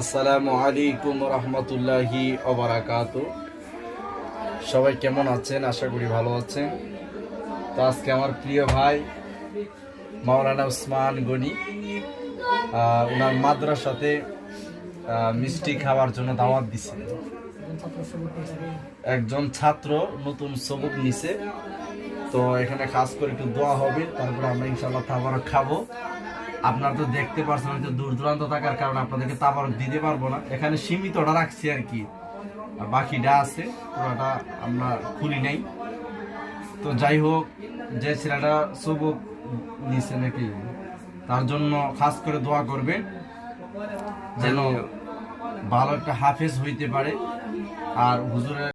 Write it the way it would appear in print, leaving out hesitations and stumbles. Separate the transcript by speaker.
Speaker 1: আসসালামু আলাইকুম রহমতুল্লাহি ওবারাকাতু। সবাই কেমন আছেন? আশা করি ভালো আছেন। তো আজকে আমার প্রিয় ভাই মাওলানা উসমান গনি ওনার মাদ্রাসাতে মিষ্টি খাওয়ার জন্য দাওয়াত দিছে। একজন ছাত্র নতুন সবক নিছে, তো এখানে খাস করে একটু দোয়া হবে, তারপরে আমরা ইনশাআল্লাহ তাবারক খাবো। আপনারা তো দেখতে পাচ্ছেন, হয়তো দূর দূরান্ত থাকার কারণে আপনাদেরকে তাবারক দিতে পারবো না, এখানে সীমিতটা রাখছি আর কি, আর বাকিটা আছে পুরোটা আমরা খুলি নাই। তো যাই হোক, যে ছেলেটা সবক নিছে নাকি তার জন্য খাস করে দোয়া করবে যেন ভালো একটা হাফেজ হইতে পারে। আর হুজুরের